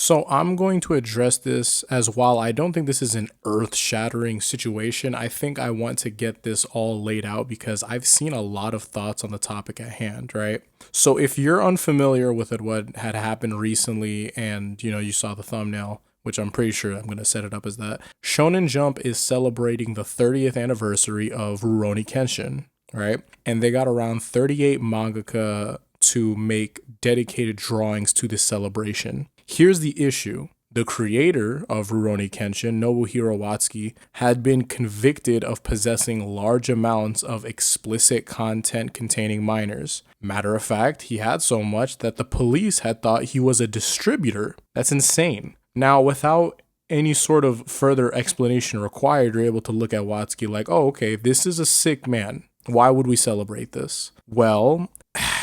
So I'm going to address this as while I don't think this is an earth-shattering situation. I think I want to get this all laid out because I've seen a lot of thoughts on the topic at hand, right? So if you're unfamiliar with it, what had happened recently and you saw the thumbnail, which I'm pretty sure I'm going to set it up as that. Shonen Jump is celebrating the 30th anniversary of Rurouni Kenshin, right? And they got around 38 mangaka to make dedicated drawings to this celebration. Here's the issue. The creator of Rurouni Kenshin, Nobuhiro Watsuki, had been convicted of possessing large amounts of explicit content containing minors. Matter of fact, he had so much that the police had thought he was a distributor. That's insane. Now, without any sort of further explanation required, you're able to look at Watsuki like, oh, okay, this is a sick man. Why would we celebrate this? Well,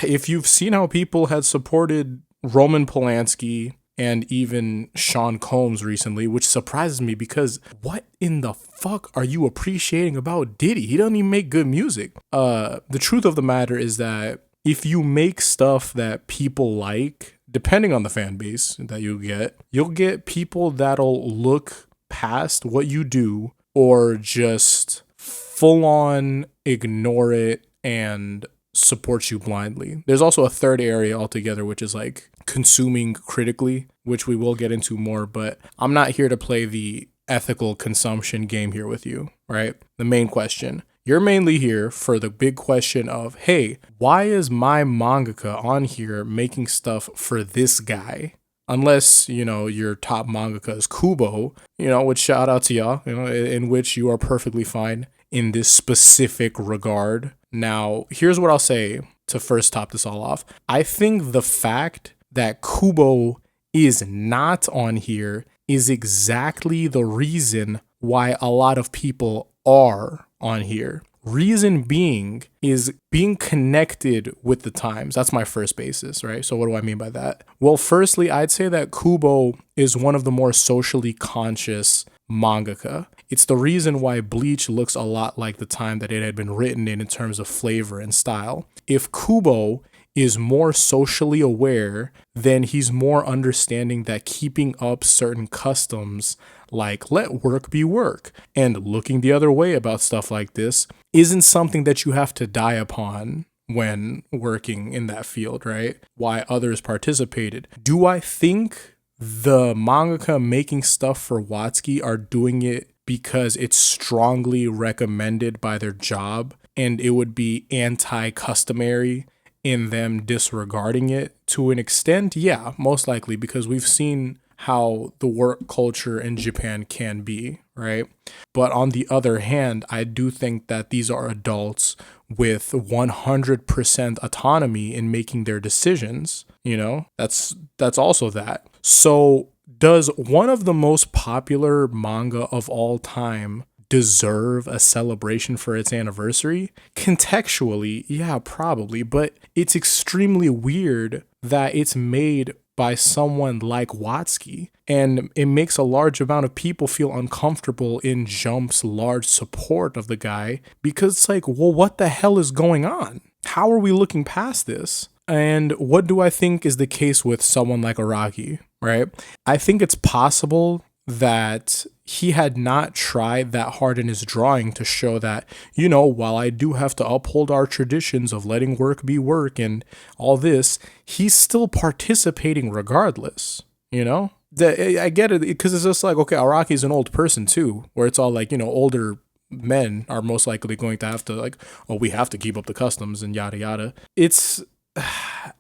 if you've seen how people had supported Roman Polanski and even Sean Combs recently, which surprises me because what in the fuck are you appreciating about Diddy? He doesn't even make good music. The truth of the matter is that if you make stuff that people like, depending on the fan base that you'll get people that'll look past what you do or just full on ignore it and support you blindly. There's also a third area altogether, which is like consuming critically, which we will get into more, but I'm not here to play the ethical consumption game here with you, right? The main question. You're mainly here for the big question of, hey, why is my mangaka on here making stuff for this guy? Unless, your top mangaka is Kubo, which shout out to y'all, in which you are perfectly fine in this specific regard. Now, here's what I'll say to first top this all off. I think the fact that Kubo is not on here is exactly the reason why a lot of people are on here. Reason being is being connected with the times. That's my first basis, right? So what do I mean by that? Well, firstly, I'd say that Kubo is one of the more socially conscious mangaka. It's the reason why Bleach looks a lot like the time that it had been written in terms of flavor and style. If Kubo is more socially aware, then he's more understanding that keeping up certain customs like let work be work and looking the other way about stuff like this isn't something that you have to die upon when working in that field, right? Why others participated. Do I think the mangaka making stuff for Watsuki are doing it because it's strongly recommended by their job and it would be anti-customary in them disregarding it to an extent? Yeah, most likely, because we've seen how the work culture in Japan can be, right? But on the other hand, I do think that these are adults with 100% autonomy in making their decisions. That's also that. So does one of the most popular manga of all time deserve a celebration for its anniversary? Contextually, yeah, probably, but it's extremely weird that it's made by someone like Watsuki, and it makes a large amount of people feel uncomfortable in Jump's large support of the guy because it's like, well, what the hell is going on? How are we looking past this? And what do I think is the case with someone like Araki, right? I think it's possible that he had not tried that hard in his drawing to show that, while I do have to uphold our traditions of letting work be work and all this, he's still participating regardless, I get it, because it's just like, okay, Araki's an old person too, where it's all like, older men are most likely going to have to like, oh, we have to keep up the customs and yada yada.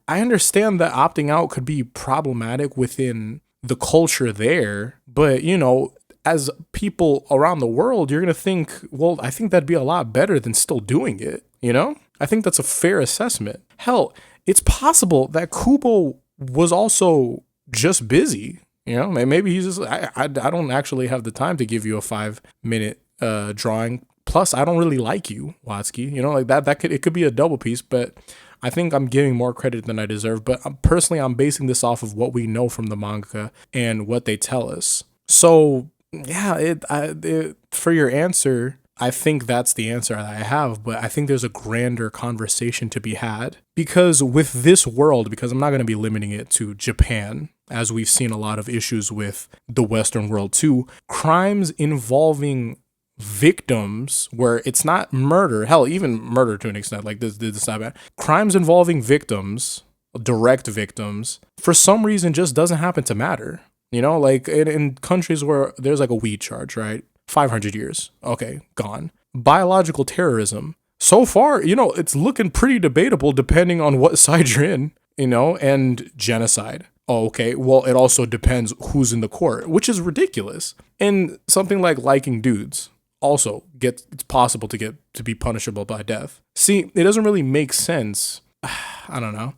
I understand that opting out could be problematic within the culture there, but as people around the world, you're going to think, well, I think that'd be a lot better than still doing it. I think that's a fair assessment. Hell, it's possible that Kubo was also just busy. Maybe he's just, I don't actually have the time to give you a 5-minute drawing. Plus, I don't really like you, Watsuki. Like it could be a double piece, but I think I'm giving more credit than I deserve. But personally, I'm basing this off of what we know from the manga and what they tell us. So yeah, for your answer, I think that's the answer that I have, but I think there's a grander conversation to be had because with this world, because I'm not going to be limiting it to Japan, as we've seen a lot of issues with the Western world too, crimes involving victims where it's not murder, hell, even murder to an extent, like this is not bad. Crimes involving victims, direct victims, for some reason just doesn't happen to matter. You know, like in countries where there's like a weed charge, right? 500 years. Okay, gone. Biological terrorism. So far, you know, it's looking pretty debatable depending on what side you're in, you know, and genocide. Oh, okay, well, it also depends who's in the court, which is ridiculous. And something like liking dudes also it's possible to be punishable by death. See, it doesn't really make sense. I don't know.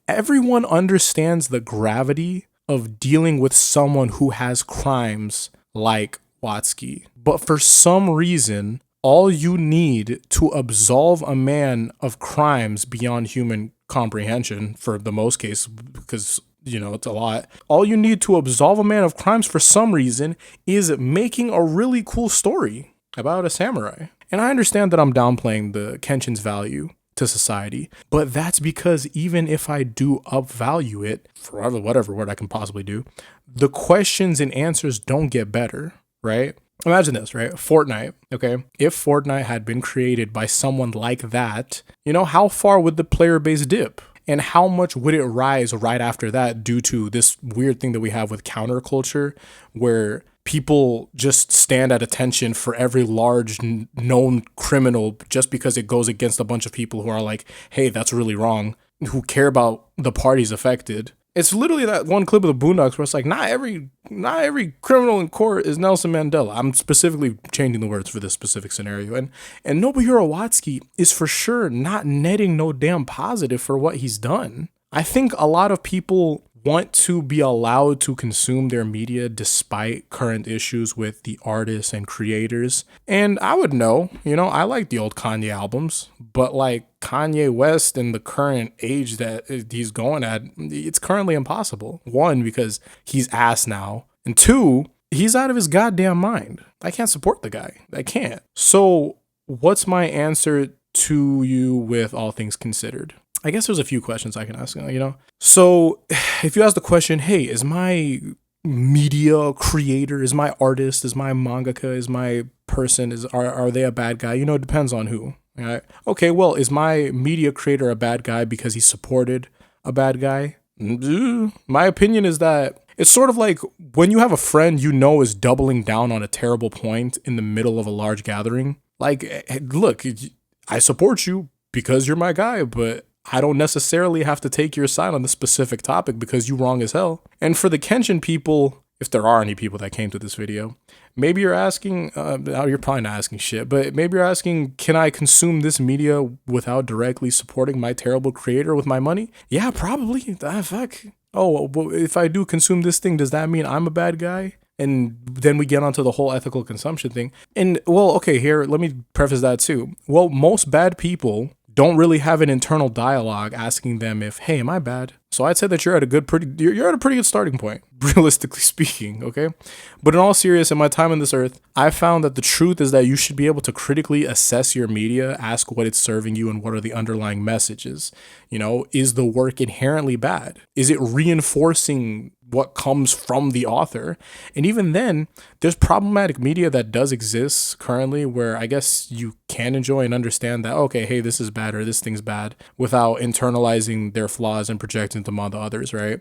Everyone understands the gravity of dealing with someone who has crimes like Watsky. But for some reason, all you need to absolve a man of crimes beyond human comprehension, for the most case, because, you know, it's a lot. All you need to absolve a man of crimes for some reason is making a really cool story about a samurai. And I understand that I'm downplaying the Kenshin's value to society, but that's because even if I do upvalue it for whatever word I can possibly do, the questions and answers don't get better, right? Imagine this, right? Fortnite, okay? If Fortnite had been created by someone like that, you know, how far would the player base dip? And how much would it rise right after that due to this weird thing that we have with counterculture, where people just stand at attention for every large known criminal just because it goes against a bunch of people who are like, hey, that's really wrong, who care about the parties affected. It's literally that one clip of the Boondocks where it's like, not every criminal in court is Nelson Mandela. I'm specifically changing the words for this specific scenario. And Nobuhiro Watsky is for sure not netting no damn positive for what he's done. I think a lot of people want to be allowed to consume their media despite current issues with the artists and creators. And I would know, you know, I like the old Kanye albums, but like Kanye West in the current age that he's going at, it's currently impossible. One, because he's ass now. And two, he's out of his goddamn mind. I can't support the guy. I can't. So what's my answer to you with all things considered? I guess there's a few questions I can ask, you know? So if you ask the question, hey, is my media creator, is my artist, is my mangaka, is my person, are they a bad guy? You know, it depends on who. Right? Okay, well, is my media creator a bad guy because he supported a bad guy? My opinion is that it's sort of like when you have a friend you know is doubling down on a terrible point in the middle of a large gathering. Like, hey, look, I support you because you're my guy, but I don't necessarily have to take your side on the specific topic because you wrong as hell. And for the Kenshin people, if there are any people that came to this video, maybe you're asking, you're probably not asking shit, but maybe you're asking, can I consume this media without directly supporting my terrible creator with my money? Yeah, probably. Fuck. Oh, well, if I do consume this thing, does that mean I'm a bad guy? And then we get onto the whole ethical consumption thing. And, well, okay, here, let me preface that too. Well, most bad people don't really have an internal dialogue asking them if, hey, am I bad? So I'd say that you're at a pretty good starting point, realistically speaking, okay? But in all seriousness, in my time on this earth, I found that the truth is that you should be able to critically assess your media, ask what it's serving you and what are the underlying messages. You know, is the work inherently bad? Is it reinforcing what comes from the author? And even then, there's problematic media that does exist currently where I guess you can enjoy and understand that, okay, hey, this is bad or this thing's bad without internalizing their flaws and projecting them on the others, right?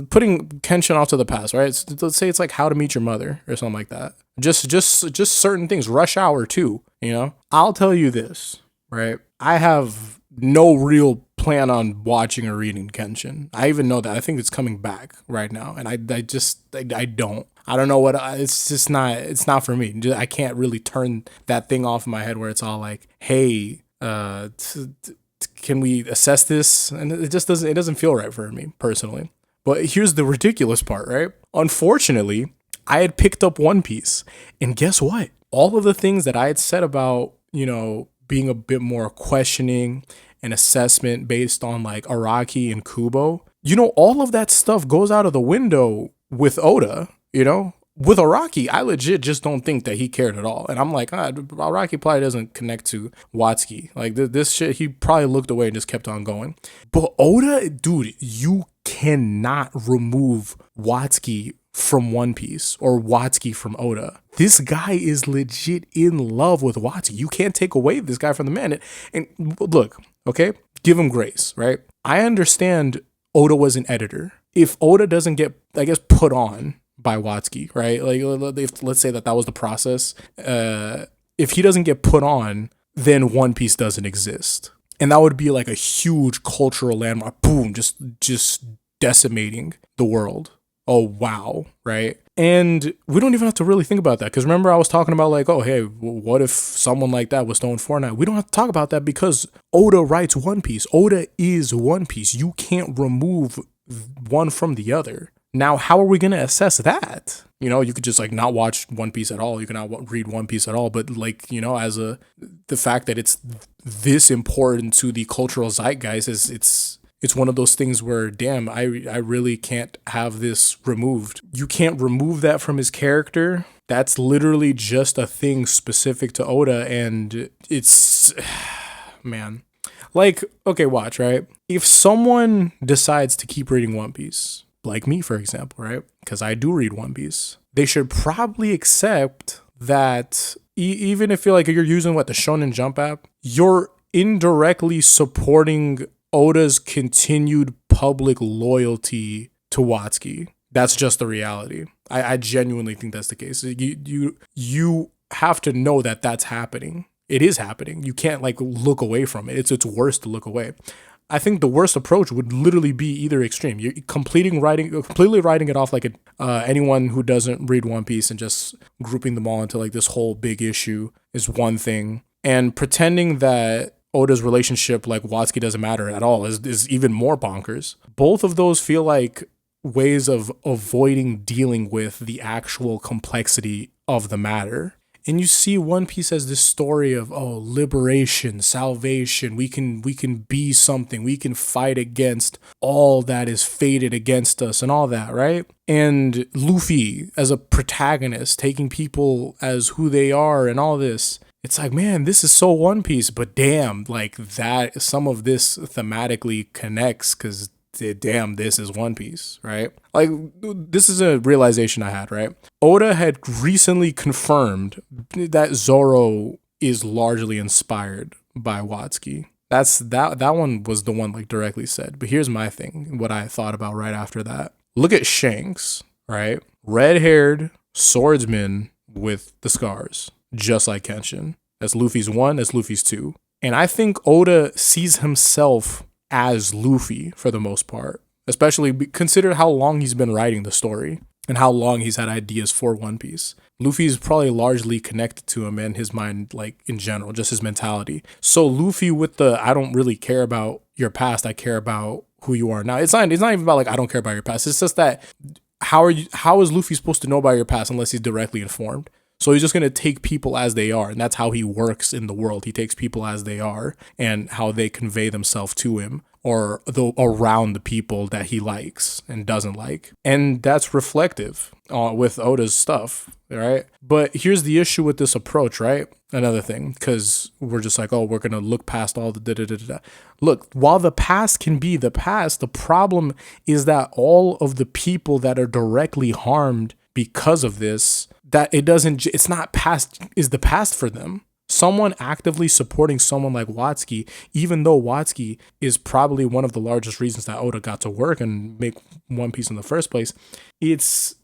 Putting Kenshin off to the past, right? Let's say it's like How to Meet Your Mother or something like that. Just certain things. Rush Hour too, you know? I'll tell you this, right? I have no real plan on watching or reading Kenshin. I even know that. I think it's coming back right now. And I don't. I don't know what, it's not for me. I can't really turn that thing off in my head where it's all like, hey, can we assess this? And it doesn't feel right for me personally. But here's the ridiculous part, right? Unfortunately, I had picked up One Piece, and guess what? All of the things that I had said about, you know, being a bit more questioning and assessment based on like Araki and Kubo, you know, all of that stuff goes out of the window with Oda, you know? With Araki, I legit just don't think that he cared at all. And I'm like, Araki probably doesn't connect to Watsky. Like, this shit, he probably looked away and just kept on going. But Oda, dude, you cannot remove Watsuki from One Piece or Watsuki from Oda. This guy is legit in love with Watsuki. You can't take away this guy from the man. And look, okay, give him grace, right? I understand Oda was an editor. If Oda doesn't get, I guess, put on by Watsuki, right? Like, let's say that was the process. If he doesn't get put on, then One Piece doesn't exist. And that would be like a huge cultural landmark. Boom, just decimating the world. Oh, wow, right? And we don't even have to really think about that. Because remember I was talking about like, oh, hey, what if someone like that was throwing Fortnite? We don't have to talk about that because Oda writes One Piece. Oda is One Piece. You can't remove one from the other. Now, how are we going to assess that? You know, you could just like not watch One Piece at all. You can not read One Piece at all. But like, you know, the fact that it's this important to the cultural zeitgeist is it's one of those things where, damn, I really can't have this removed. You can't remove that from his character. That's literally just a thing specific to Oda. And it's, man, like, okay, watch, right? If someone decides to keep reading One Piece, like me, for example, right? Because I do read One Piece. They should probably accept that even if you're using the Shonen Jump app, you're indirectly supporting Oda's continued public loyalty to Watsuki. That's just the reality. I genuinely think that's the case. You have to know that that's happening. It is happening. You can't like look away from it. It's worse to look away. I think the worst approach would literally be either extreme. You're completely writing it off like anyone who doesn't read One Piece and just grouping them all into like this whole big issue is one thing. And pretending that Oda's relationship like Watsuki doesn't matter at all is even more bonkers. Both of those feel like ways of avoiding dealing with the actual complexity of the matter. And you see One Piece as this story of, oh, liberation, salvation. We can be something. We can fight against all that is fated against us and all that, right? And Luffy as a protagonist, taking people as who they are and all this. It's like, man, this is so One Piece, but damn, like that, some of this thematically connects because damn, this is One Piece, right? Like, this is a realization I had, right? Oda had recently confirmed that Zoro is largely inspired by Watsuki. That one was the one like directly said. But here's my thing, what I thought about right after that. Look at Shanks, right? Red-haired swordsman with the scars, just like Kenshin. That's Luffy's 1, that's Luffy's 2. And I think Oda sees himself as Luffy for the most part, especially consider how long he's been writing the story and how long he's had ideas for One Piece. Luffy's probably largely connected to him and his mind, like in general, just his mentality. So Luffy with the, I don't really care about your past, I care about who you are now. It's not even about like, I don't care about your past. It's just that how is Luffy supposed to know about your past unless he's directly informed? So he's just going to take people as they are. And that's how he works in the world. He takes people as they are and how they convey themselves to him or around the people that he likes and doesn't like. And that's reflective with Oda's stuff, right? But here's the issue with this approach, right? Another thing, because we're just like, oh, we're going to look past all the da-da-da-da. Look, while the past can be the past, the problem is that all of the people that are directly harmed because of this, that it's not past, is the past for them. Someone actively supporting someone like Watsuki, even though Watsuki is probably one of the largest reasons that Oda got to work and make One Piece in the first place, it's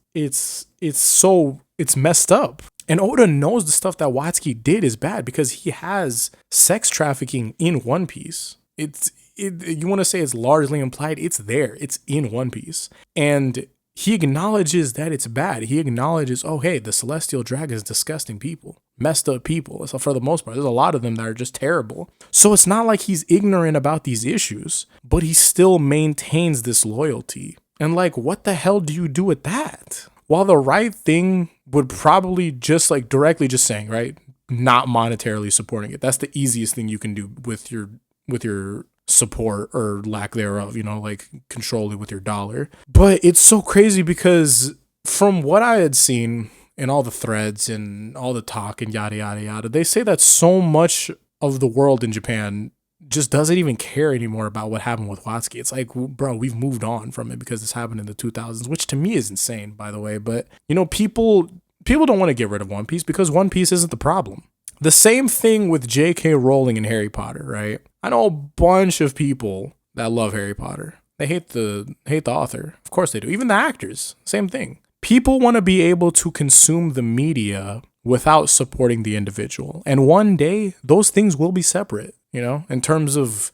messed up. And Oda knows the stuff that Watsuki did is bad because he has sex trafficking in One Piece. You want to say it's largely implied, it's there. It's in One Piece. And he acknowledges that it's bad. He acknowledges, oh, hey, the Celestial Dragon is disgusting people, messed up people. So for the most part, there's a lot of them that are just terrible. So it's not like he's ignorant about these issues, but he still maintains this loyalty. And like, what the hell do you do with that? While the right thing would probably just like directly just saying, right, not monetarily supporting it. That's the easiest thing you can do with your support or lack thereof, like control it with your dollar. But it's so crazy because from what I had seen in all the threads and all the talk and yada, yada, yada, they say that so much of the world in Japan just doesn't even care anymore about what happened with Watsky. It's like, bro, we've moved on from it because this happened in the 2000s, which to me is insane, by the way. But, you know, people don't want to get rid of One Piece because One Piece isn't the problem. The same thing with J.K. Rowling and Harry Potter, right? I know a bunch of people that love Harry Potter. They hate the author. Of course they do. Even the actors, same thing. People want to be able to consume the media without supporting the individual. And one day, those things will be separate, you know, in terms of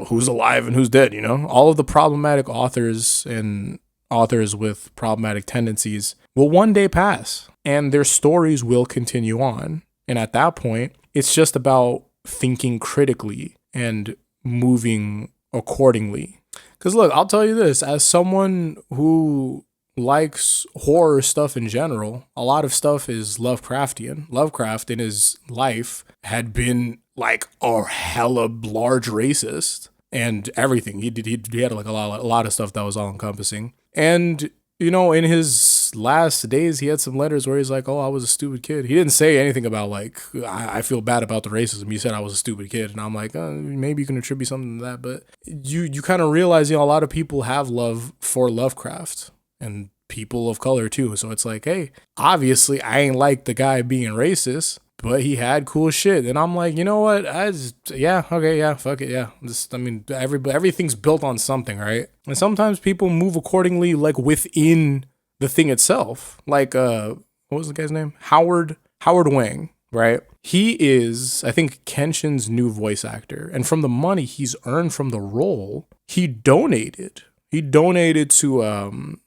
who's alive and who's dead, you know? All of the problematic authors and authors with problematic tendencies will one day pass, and their stories will continue on. And at that point, it's just about thinking critically and moving accordingly. Because look, I'll tell you this, as someone who likes horror stuff in general, a lot of stuff is Lovecraftian. Lovecraft in his life had been like a hella large racist and everything. He had like a lot of stuff that was all encompassing. And, you know, in his last days, he had some letters where he's like, oh, I was a stupid kid. He didn't say anything about like, I feel bad about the racism. He said I was a stupid kid. And I'm like, maybe you can attribute something to that. But you kind of realize, you know, a lot of people have love for Lovecraft and people of color too. So it's like, hey, obviously I ain't like the guy being racist, but he had cool shit. And I'm like, you know what? Fuck it, yeah. Everything's built on something, right? And sometimes people move accordingly, like within the thing itself. Like, what was the guy's name? Howard Wang, right? He is, I think, Kenshin's new voice actor. And from the money he's earned from the role, he donated. He donated to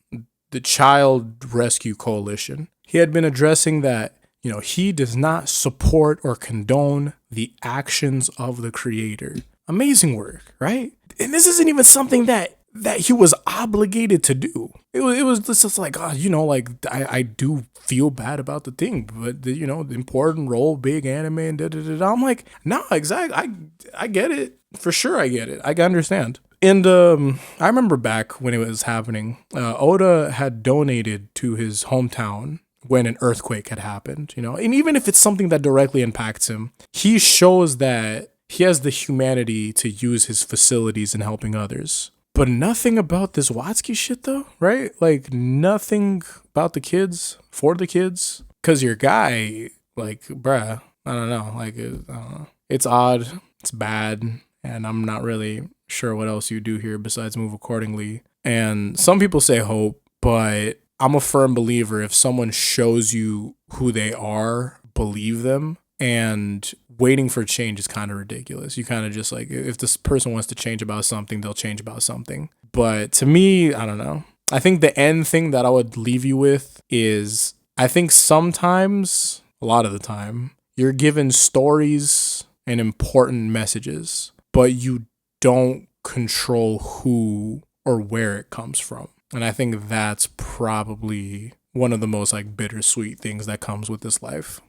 the Child Rescue Coalition. He had been addressing that, you know, he does not support or condone the actions of the creator. Amazing work, right? And this isn't even something that he was obligated to do. It was just like, oh, you know, like I do feel bad about the thing, but the, you know, the important role, big anime and da-da-da-da. I'm like, no, exactly. I get it. For sure I get it. I understand. And I remember back when it was happening, Oda had donated to his hometown when an earthquake had happened, you know, and even if it's something that directly impacts him, he shows that he has the humanity to use his facilities in helping others. But nothing about this Watsky shit though, right? Like nothing about the kids, for the kids. Cause your guy, like, bruh, I don't know, like, I don't know. It's odd, it's bad, and I'm not really sure what else you do here besides move accordingly. And some people say hope, but I'm a firm believer if someone shows you who they are, believe them. And waiting for change is kind of ridiculous. You kind of just like, if this person wants to change about something, they'll change about something. But to me, I don't know. I think the end thing that I would leave you with is, I think sometimes, a lot of the time, you're given stories and important messages, but you don't control who or where it comes from. And I think that's probably one of the most like bittersweet things that comes with this life.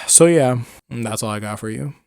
So yeah, that's all I got for you.